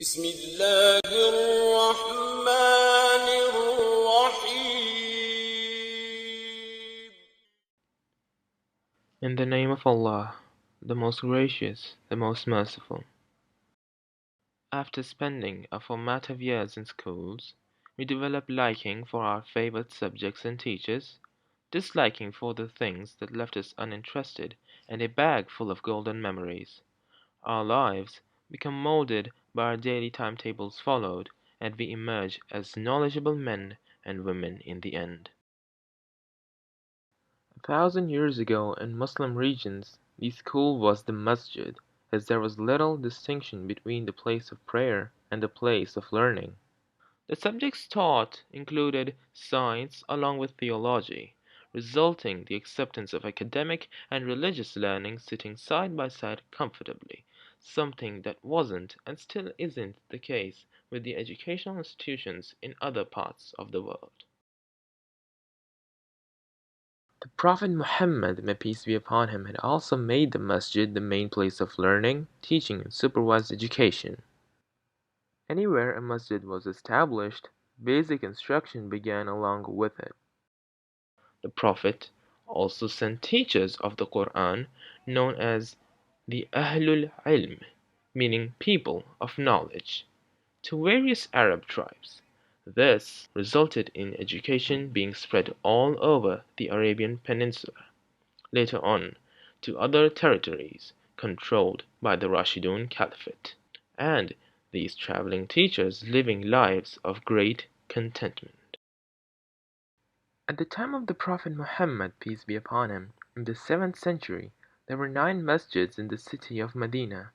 بسم الله الرحمن الرحيم. In the name of Allah, the most gracious, the most merciful. After spending a formative years in schools, we develop liking for our favorite subjects and teachers, disliking for the things that left us uninterested, and a bag full of golden memories. Our lives become molded by our daily timetables followed, and we emerge as knowledgeable men and women in the end. 1,000 years ago in Muslim regions, the school was the masjid, as there was little distinction between the place of prayer and the place of learning. The subjects taught included science along with theology, resulting the acceptance of academic and religious learning sitting side by side comfortably, something that wasn't and still isn't the case with the educational institutions in other parts of the world. The Prophet Muhammad, may peace be upon him, had also made the masjid the main place of learning, teaching, and supervised education. Anywhere a masjid was established, basic instruction began along with it. The Prophet also sent teachers of the Quran, known as the Ahlul Ilm, meaning people of knowledge, to various Arab tribes. This resulted in education being spread all over the Arabian Peninsula, later on to other territories controlled by the Rashidun Caliphate, and these traveling teachers living lives of great contentment. At the time of the Prophet Muhammad, peace be upon him, in the 7th century, there were 9 masjids in the city of Medina.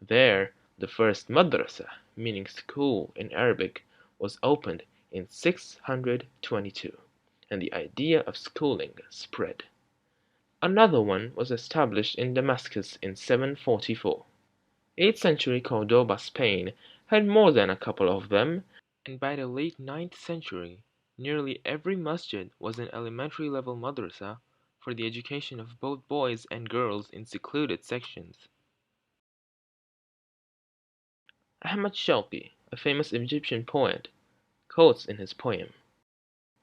There, the first madrasa, meaning school in Arabic, was opened in 622, and the idea of schooling spread. Another one was established in Damascus in 744. 8th century Cordoba, Spain, had more than a couple of them, and by the late 9th century, nearly every masjid was an elementary level madrasa for the education of both boys and girls in secluded sections. Ahmad Shawqi, a famous Egyptian poet, quotes in his poem,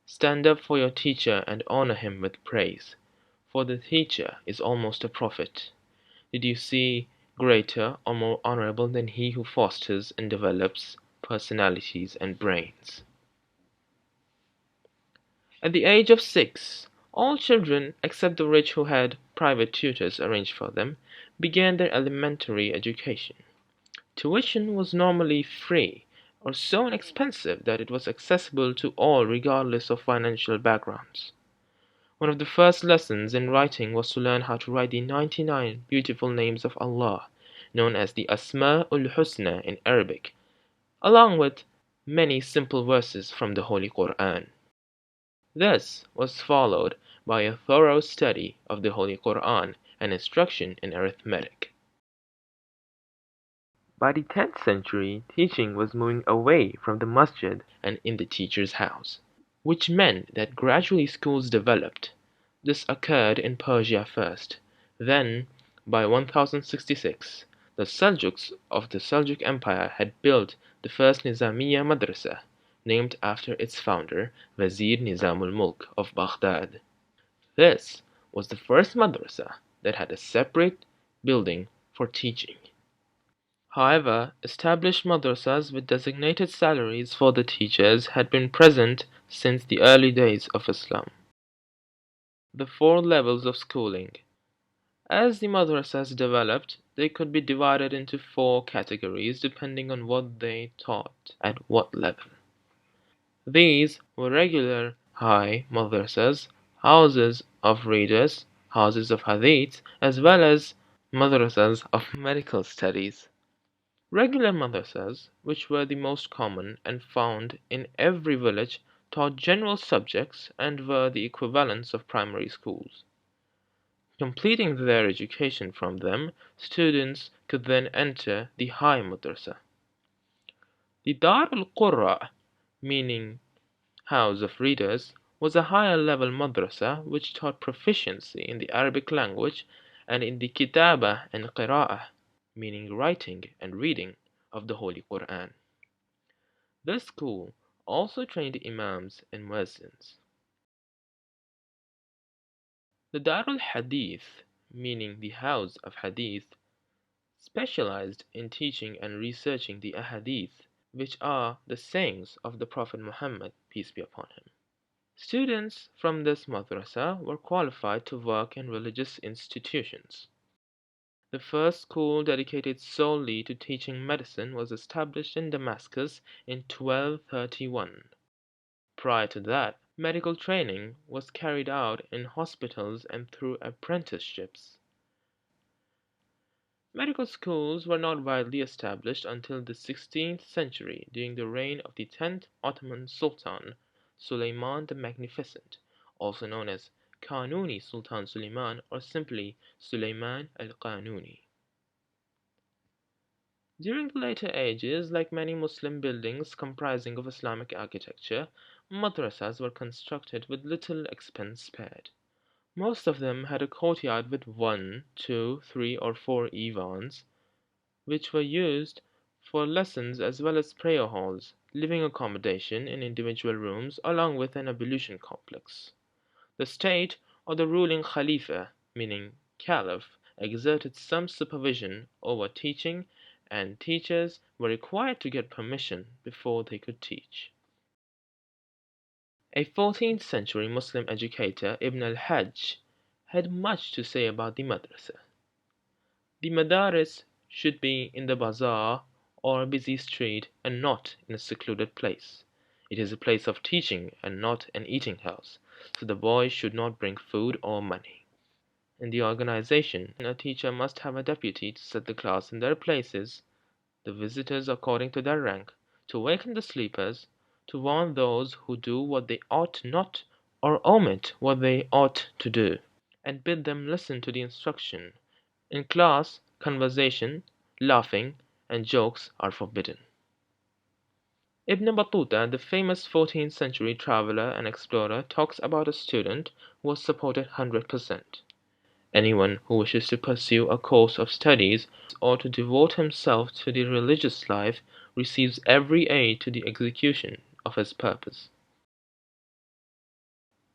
"Stand up for your teacher and honor him with praise, for the teacher is almost a prophet. Did you see greater or more honorable than he who fosters and develops personalities and brains?" At the age of 6, all children, except the rich who had private tutors arranged for them, began their elementary education. Tuition was normally free, or so inexpensive that it was accessible to all regardless of financial backgrounds. One of the first lessons in writing was to learn how to write the 99 beautiful names of Allah, known as the Asma ul Husna in Arabic, along with many simple verses from the Holy Quran. This was followed by a thorough study of the Holy Quran and instruction in arithmetic. By the 10th century, teaching was moving away from the masjid and in the teacher's house, which meant that gradually schools developed. This occurred in Persia first. Then, by 1066, the Seljuks of the Seljuk Empire had built the first Nizamiya madrasa, named after its founder, Wazir Nizamul Mulk of Baghdad. This was the first madrasa that had a separate building for teaching. However, established madrasas with designated salaries for the teachers had been present since the early days of Islam. The 4 levels of schooling. As the madrasas developed, they could be divided into 4 categories depending on what they taught at what level. These were regular high madrasas, houses of readers, houses of hadith, as well as madrasas of medical studies. Regular madrasas, which were the most common and found in every village, taught general subjects and were the equivalents of primary schools. Completing their education from them, students could then enter the high madrasa. The Dar al-Qurra, meaning house of readers, was a higher level madrasa which taught proficiency in the Arabic language and in the kitaba and qira'ah, meaning writing and reading, of the Holy Quran. This school also trained imams and muezzins. The Darul Hadith, meaning the house of Hadith, specialized in teaching and researching the Ahadith, which are the sayings of the Prophet Muhammad, peace be upon him. Students from this madrasa were qualified to work in religious institutions. The first school dedicated solely to teaching medicine was established in Damascus in 1231. Prior to that, medical training was carried out in hospitals and through apprenticeships. Medical schools were not widely established until the 16th century during the reign of the 10th Ottoman Sultan, Suleiman the Magnificent, also known as Kanuni Sultan Suleiman or simply Suleiman al-Kanuni. During the later ages, like many Muslim buildings comprising of Islamic architecture, madrasas were constructed with little expense spared. Most of them had a courtyard with 1, 2, 3, or 4 ivans, which were used for lessons as well as prayer halls, living accommodation in individual rooms, along with an ablution complex. The state or the ruling Khalifa, meaning Caliph, exerted some supervision over teaching, and teachers were required to get permission before they could teach. A 14th century Muslim educator, Ibn al-Hajj, had much to say about the madrasa. The madaris should be in the bazaar or a busy street and not in a secluded place. It is a place of teaching and not an eating house, so the boys should not bring food or money. In the organization, a teacher must have a deputy to set the class in their places, the visitors according to their rank, to waken the sleepers, to warn those who do what they ought not or omit what they ought to do, and bid them listen to the instruction. In class, conversation, laughing, and jokes are forbidden. Ibn Battuta, the famous 14th century traveler and explorer, talks about a student who was supported 100%. Anyone who wishes to pursue a course of studies or to devote himself to the religious life receives every aid to the execution of his purpose.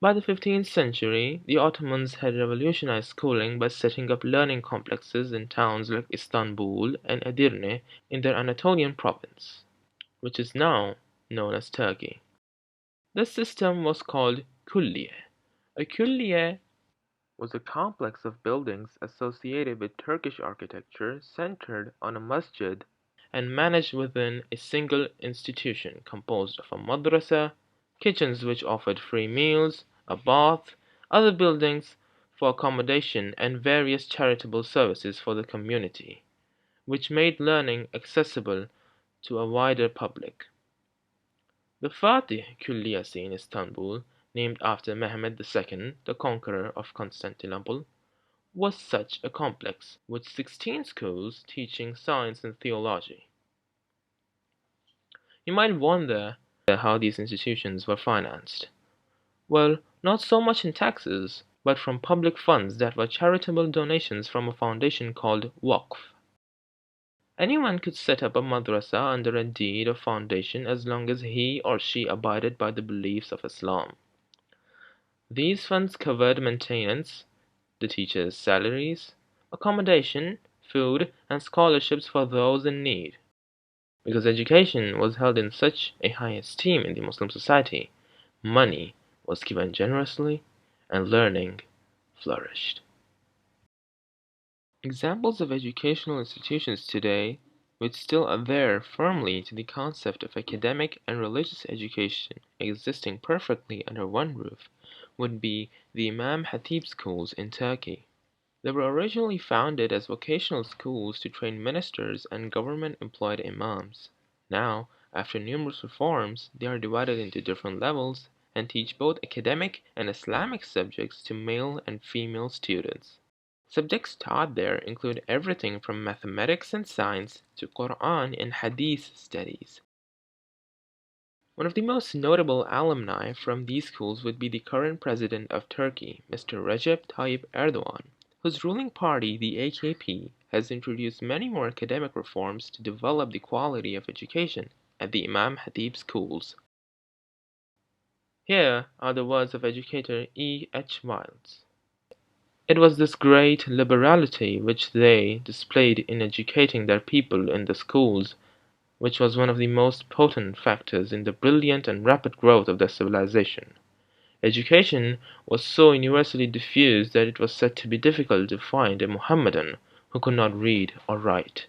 By the 15th century, the Ottomans had revolutionized schooling by setting up learning complexes in towns like Istanbul and Edirne in their Anatolian province, which is now known as Turkey. This system was called kulliye. A kulliye was a complex of buildings associated with Turkish architecture centered on a masjid and managed within a single institution composed of a madrasa, kitchens which offered free meals, a bath, other buildings for accommodation, and various charitable services for the community, which made learning accessible to a wider public. The Fatih Külliyesi in Istanbul, named after Mehmed II, the conqueror of Constantinople, was such a complex, with 16 schools teaching science and theology. You might wonder how these institutions were financed. Well, not so much in taxes, but from public funds that were charitable donations from a foundation called Waqf. Anyone could set up a madrasa under a deed or foundation as long as he or she abided by the beliefs of Islam. These funds covered maintenance, the teachers' salaries, accommodation, food, and scholarships for those in need. Because education was held in such a high esteem in the Muslim society, money was given generously and learning flourished. Examples of educational institutions today which still adhere firmly to the concept of academic and religious education existing perfectly under one roof would be the Imam Hatib schools in Turkey. They were originally founded as vocational schools to train ministers and government-employed imams. Now, after numerous reforms, they are divided into different levels and teach both academic and Islamic subjects to male and female students. Subjects taught there include everything from mathematics and science to Quran and Hadith studies. One of the most notable alumni from these schools would be the current president of Turkey, Mr. Recep Tayyip Erdogan. whose ruling party, the AKP, has introduced many more academic reforms to develop the quality of education at the Imam Hatib schools. Here are the words of educator E. H. Miles. It was this great liberality which they displayed in educating their people in the schools which was one of the most potent factors in the brilliant and rapid growth of their civilization. Education was so universally diffused that it was said to be difficult to find a Mohammedan who could not read or write.